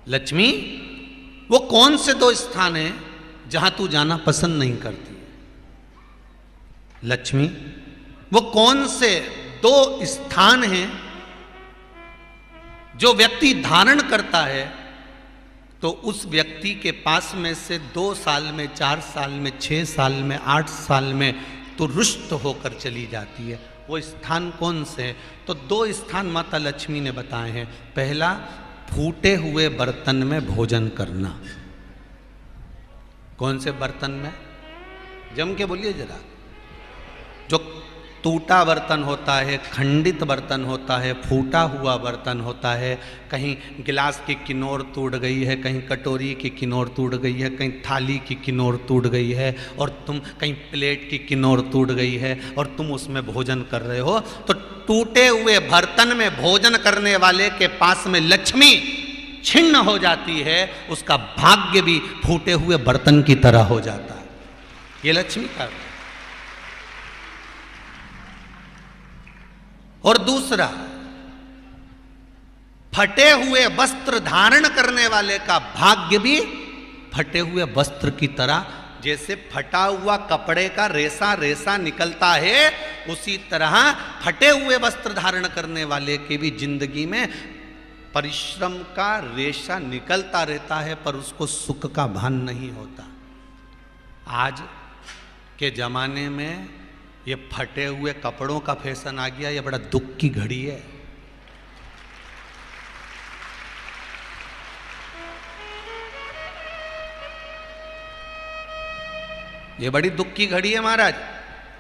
लक्ष्मी, वो कौन से दो स्थान हैं जहां तू जाना पसंद नहीं करती? लक्ष्मी, वो कौन से दो स्थान हैं जो व्यक्ति धारण करता है तो उस व्यक्ति के पास में से 2 साल में, 4 साल में, 6 साल में, 8 साल में तो रुष्ट होकर चली जाती है? वो स्थान कौन से हैं? तो 2 स्थान माता लक्ष्मी ने बताए हैं। पहला, फूटे हुए बर्तन में भोजन करना। कौन से बर्तन में? जम के बोलिए जरा। जो टूटा बर्तन होता है, खंडित बर्तन होता है, फूटा हुआ बर्तन होता है, कहीं गिलास की किनोर टूट गई है, कहीं कटोरी की किनोर टूट गई है, कहीं थाली की किनोर टूट गई है, और तुम कहीं प्लेट की किनोर टूट गई है और तुम उसमें भोजन कर रहे हो, तो टूटे हुए बर्तन में भोजन करने वाले के पास में लक्ष्मी छिन्न हो जाती है, उसका भाग्य भी फूटे हुए बर्तन की तरह हो जाता है। ये लक्ष्मी का। और दूसरा, फटे हुए वस्त्र धारण करने वाले का भाग्य भी फटे हुए वस्त्र की तरह, जैसे फटा हुआ कपड़े का रेसा रेसा निकलता है, उसी तरह फटे हुए वस्त्र धारण करने वाले के भी जिंदगी में परिश्रम का रेशा निकलता रहता है, पर उसको सुख का भान नहीं होता। आज के जमाने में ये फटे हुए कपड़ों का फैशन आ गया, ये बड़ा दुख की घड़ी है। ये बड़ी दुख की घड़ी है महाराज,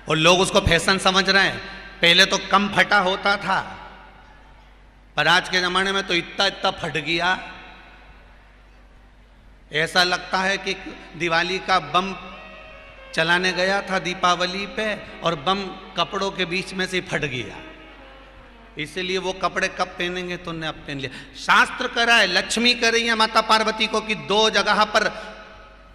और लोग उसको फैशन समझ रहे हैं। पहले तो कम फटा होता था, पर आज के जमाने में तो इतना इतना फट गया, ऐसा लगता है कि दिवाली का बम चलाने गया था दीपावली पे और बम कपड़ों के बीच में से फट गया। इसलिए वो कपड़े कब पहनेंगे तो ने अब पहन लिया। शास्त्र कह रहा है, लक्ष्मी कह रही है माता पार्वती को कि 2 जगह पर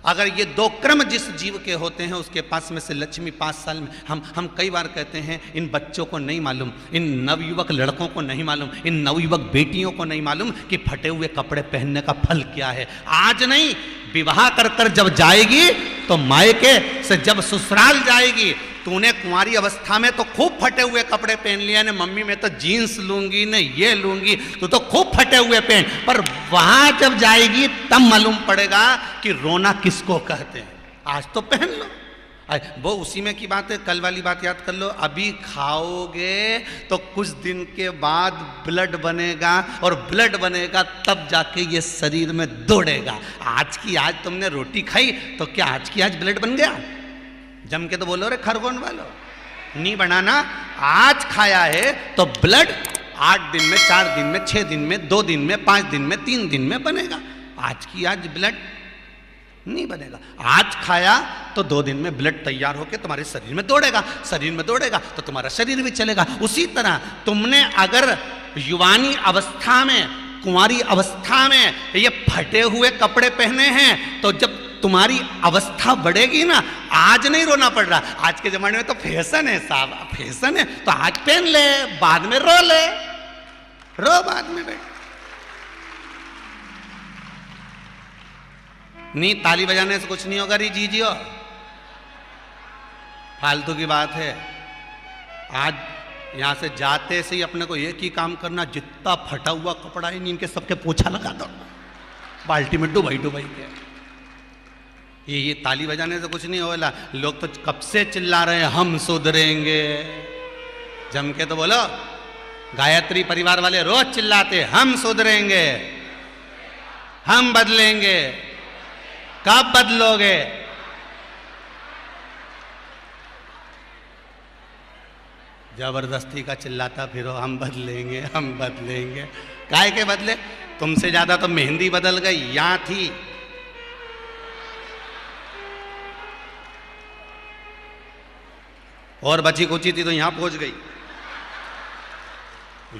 अगर ये 2 क्रम जिस जीव के होते हैं उसके पास में से लक्ष्मी 5 साल में, हम कई बार कहते हैं इन बच्चों को नहीं मालूम, इन नवयुवक लड़कों को नहीं मालूम, इन नवयुवक बेटियों को नहीं मालूम कि फटे हुए कपड़े पहनने का फल क्या है। आज नहीं, विवाह कर कर जब जाएगी तो मायके से जब ससुराल जाएगी, तूने कुंवारी अवस्था में तो खूब फटे हुए कपड़े पहन लिया ने, मम्मी मैं तो जीन्स लूंगी ने, ये लूंगी, तो खूब फटे हुए पहन, पर वहां जब जाएगी तब मालूम पड़ेगा कि रोना किसको कहते हैं। आज तो पहन लो, वो उसी में की बात है। कल वाली बात याद कर लो, अभी खाओगे तो कुछ दिन के बाद ब्लड बनेगा, और ब्लड बनेगा तब जाके ये शरीर में दौड़ेगा। आज की आज तुमने रोटी खाई तो क्या आज की आज ब्लड बन गया? जम के तो बोलो रे खरगोन वालो, नहीं बनाना। आज खाया है तो ब्लड 8 दिन में, 4 दिन में, 6 दिन में, 2 दिन में, 5 दिन में, 3 दिन में बनेगा। आज की आज ब्लड नहीं बनेगा। आज खाया तो 2 दिन में ब्लड तैयार होकर तुम्हारे शरीर में दौड़ेगा, शरीर में दौड़ेगा तो तुम्हारा शरीर भी चलेगा। उसी तरह तुमने अगर युवानी अवस्था में, कुंवारी अवस्था में ये फटे हुए कपड़े पहने हैं, तो जब तुम्हारी अवस्था बढ़ेगी ना, आज नहीं रोना पड़ रहा। आज के जमाने में तो फैशन है साहब, फैशन है तो आज पहन ले, बाद में रो ले, रो बाद में बैठ। नहीं, ताली बजाने से कुछ नहीं होगा री जीजियो, फालतू की बात है। आज यहां से जाते से ही अपने को एक ही काम करना, जितना फटा हुआ कपड़ा है इनके सबके पोछा लगा दो, बाल्टी में डुबाई डुबाई के। ये ताली बजाने से कुछ नहीं होगा। लोग तो कब से चिल्ला रहे हैं हम सुधरेंगे, जम के तो बोलो। गायत्री परिवार वाले रोज चिल्लाते हम सुधरेंगे, हम बदलेंगे। कब बदलोगे? जबरदस्ती का चिल्लाता फिरो हम बदलेंगे, हम बदलेंगे। काहे के बदले? तुमसे ज्यादा तो मेहंदी बदल गई, यहां थी। और बची कुची थी तो यहां पहुंच गई।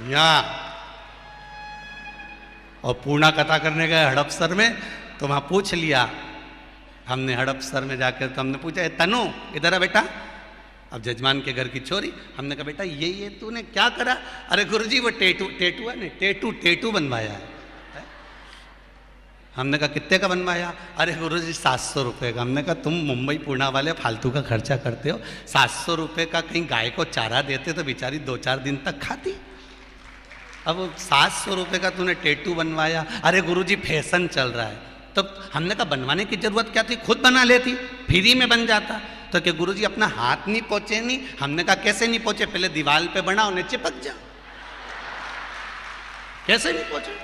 यहां और पूर्णा कथा करने गए हड़पसर में, तो वहां पूछ लिया हमने हड़पसर में जाकर, तो हमने पूछा तनु इधर आ बेटा। अब जजमान के घर की छोरी, हमने कहा बेटा ये तूने क्या करा? अरे गुरुजी वो टेटू है नहीं, टेटू बनवाया है। हमने कहा कितने का बनवाया? अरे गुरुजी 700 रुपये का। हमने कहा तुम मुंबई पुणे वाले फालतू का खर्चा करते हो, 700 रुपये का कहीं गाय को चारा देते तो बेचारी 2-4 दिन तक खाती। अब 700 रुपये का तूने टैटू बनवाया। अरे गुरुजी फैशन चल रहा है। तब हमने कहा बनवाने की जरूरत क्या थी, खुद बना लेती, फ्री में बन जाता। तो क्या गुरुजी अपना हाथ नहीं पहुंचे? नहीं। हमने कहा कैसे नहीं पहुंचे? पहले दीवार पे बना, उन्हें चिपक जा। कैसे नहीं पहुंचे?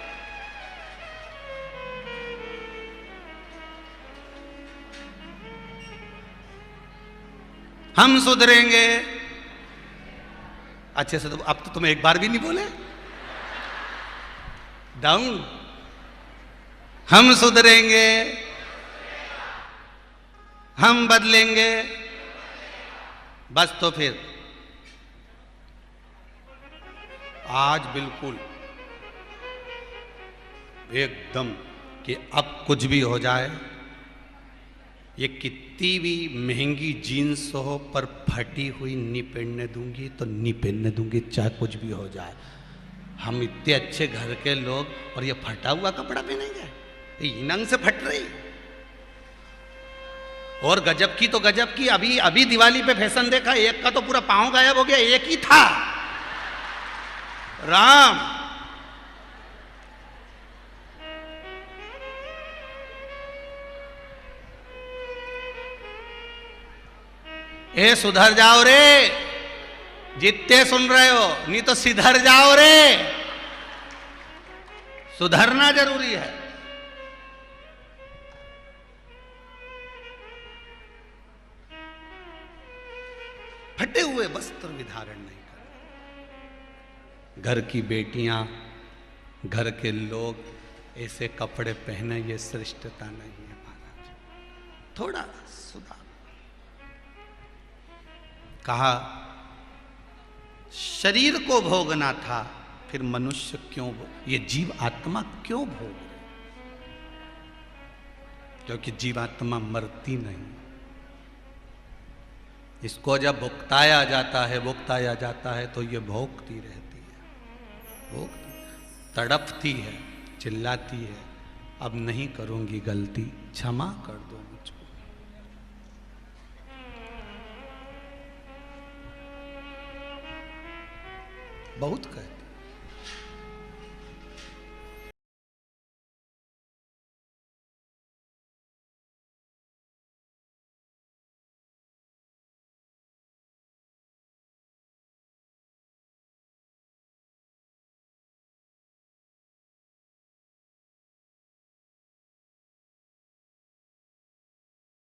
हम सुधरेंगे। अच्छे से तो अब तो तुम एक बार भी नहीं बोले। डाउन। हम सुधरेंगे, हम बदलेंगे। बस तो फिर आज बिल्कुल एकदम कि अब कुछ भी हो जाए, ये कितनी भी महंगी जीन्स हो पर फटी हुई नहीं पहनने दूंगी तो नहीं पहनने दूंगी, चाहे कुछ भी हो जाए। हम इतने अच्छे घर के लोग और ये फटा हुआ कपड़ा पहनेंगे? ये नंग से फट रही। और गजब की तो गजब की, अभी अभी दिवाली पे फैशन देखा, एक का तो पूरा पांव गायब हो गया, एक ही था। राम। ए सुधर जाओ रे, जितने सुन रहे हो, नहीं तो सिधर जाओ रे। सुधरना जरूरी है। फटे हुए वस्त्र विधारण नहीं करना। घर की बेटियां, घर के लोग ऐसे कपड़े पहने, ये श्रेष्ठता नहीं है महाराज। थोड़ा सुधार। कहा शरीर को भोगना था, फिर मनुष्य क्यों ये जीव आत्मा क्यों भोग रहे? क्योंकि जीवात्मा मरती नहीं। इसको जब भुगताया जाता है तो ये भोगती रहती है, भोगती, तड़पती है, चिल्लाती है, अब नहीं करूंगी गलती, क्षमा कर दो मुझको। बहुत कहे